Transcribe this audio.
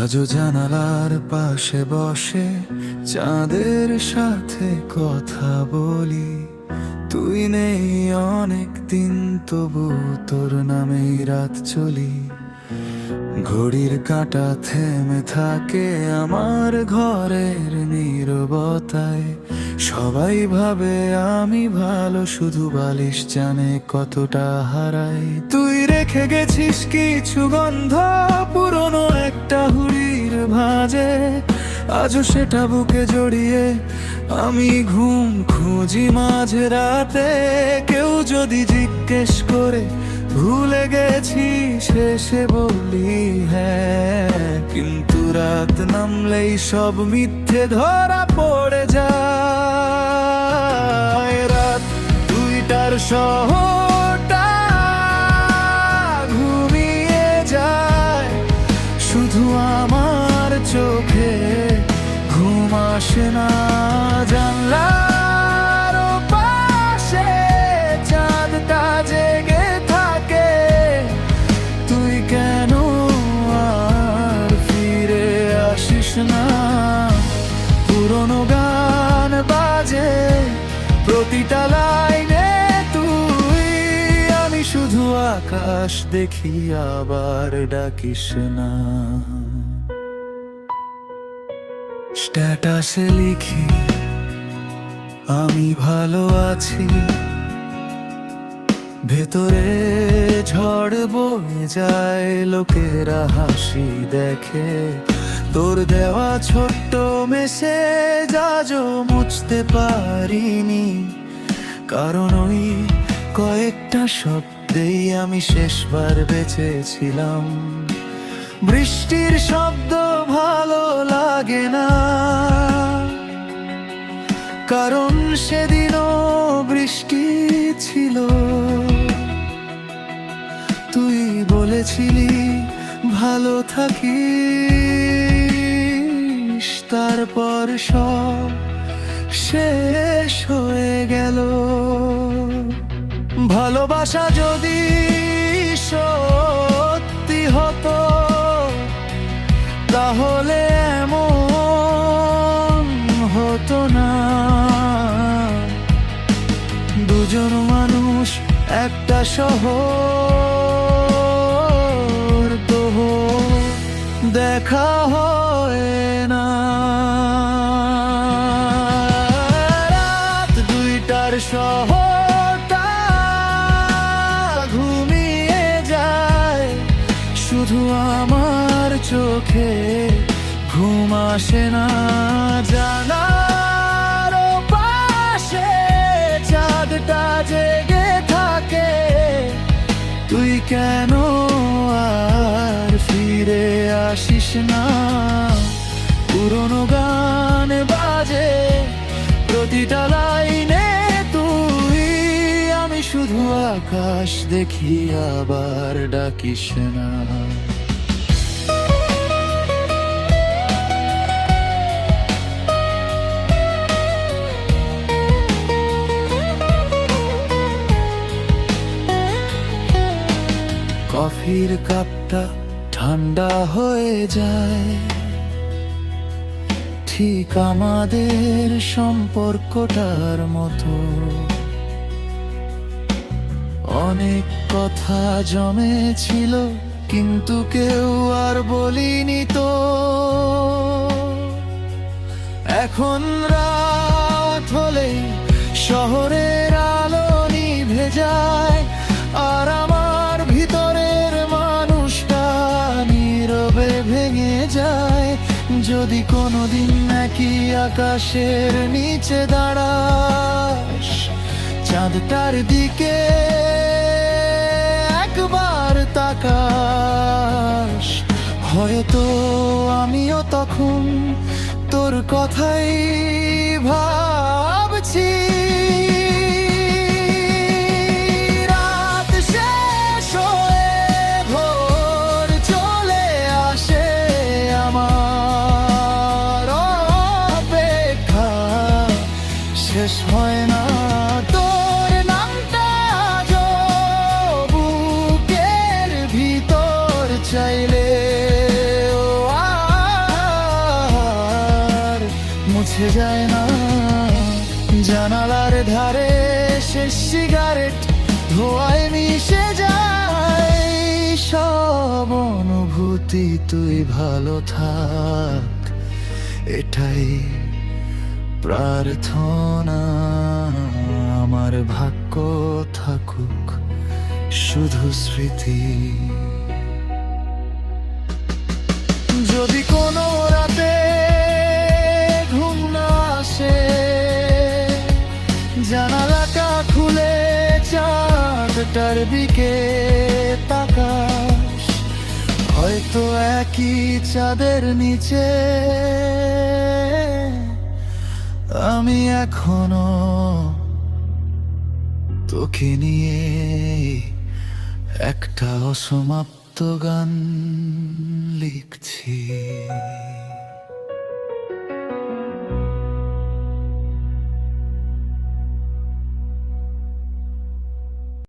আজও জানালার পাশে বসে চাঁদের সাথে কথা বলি। তুই নেই অনেক দিন, তবু তোর নামেই রাত চলি। ঘড়ির কাঁটা থেমে থাকে আমার ঘরের নীরবতায়। সবাই ভাবে আমি ভালো, শুধু বালিশ জানে কতটা হারাই। তুই রেখে গেছিস কিছু গন্ধ পুরনো একটা হুড়ির ভাঁজে, আজও সেটা বুকে জড়িয়ে আমি ঘুম খুঁজি মাঝ রাতে। কেউ যদি জিজ্ঞেস করে ভুলে গেছি, শেষে বলি হ্যাঁ, কিন্তু রাত নামলেই সব মিথ্যে ধরা পড়ে যায়। রাত 2টার শহরটা ঘুমিয়ে যায়, শুধু আমার চোখে ঘুম আসে না। জানলার পাশে চাঁদটা জেগে থাকে, তুই কেন আর ফিরে আসিস না? পুরনো গান বাজে প্রতিটা লাইনে তুই, আমি শুধু আকাশ দেখি আবার ডাকিস না। স্ট্যাটাসে লিখি আমি ভালো আছি, ভেতরে ঝড় বয়ে যায়, লোকেরা হাসি দেখে। তোর দেওয়া ছোট্ট মেসেজ আজও মুছতে পারিনি, কারণ ওই কয়েকটা শব্দেই আমি শেষবার বেঁচেছিলাম। বৃষ্টির শব্দ ভালো লাগে না, কারণ সেদিনও বৃষ্টি ছিল। তুই বলেছিলি ভালো থাকিস, তারপর সব শেষ হয়ে গেল। ভালোবাসা যদি সত্যি হতো, তাহলে এমন হতো না। দুজন মানুষ একটা শহর, তো দেখা হয় না। রাত 2টার শহরটা ঘুমিয়ে যায়, শুধু আমার চোখে ঘুম আসে না। জানার পাশে চাঁদটা জেগে থাকে, তুই কেন আর ফিরে আসিস না? পুরনো গান বাজে প্রতিটা লাইনে তুই, আমি শুধু আকাশ দেখি আবার ডাকিস না। কফির কাপটা ঠান্ডা হয়ে যায়, ঠিক আমাদের সম্পর্কটার মতো। অনেক কথা জমেছিল, কিন্তু কেউ আর বলিনি তো। এখন রাত হলেই শহরের আলো নিভে যায়, আর আমার ভিতরের মানুষটা নীরবে ভেঙে যায়। যদি কোনোদিন নাকি আকাশের নিচে দাঁড়াস, চাঁদটার দিকে একবার তাকাস, হয়তো আমিও তখন তোর কথাই ভাবছি। রাত শেষ হয়ে ভোর চলে আসে, আমার অপেক্ষা শেষ হয় না। তোর নামটা আজও বুকের ভিতর চাইলে ও মুছে যায় না। জানালার ধারে শেষ সিগারেট ধোঁয়ায় মিশে যায় সব অনুভূতি। তুই ভালো থাক, এটাই প্রার্থনা। আমার ভাগ্য থাকুক শুধু স্মৃতি। যদি কোনো রাতে ঘুম না আসে, জানালাটা খুলে চাঁদটার দিকে তাকাস। হয়তো একই চাঁদের নিচে আমি এখনো তোকে নিয়ে একটা অসমাপ্ত গান লিখছি।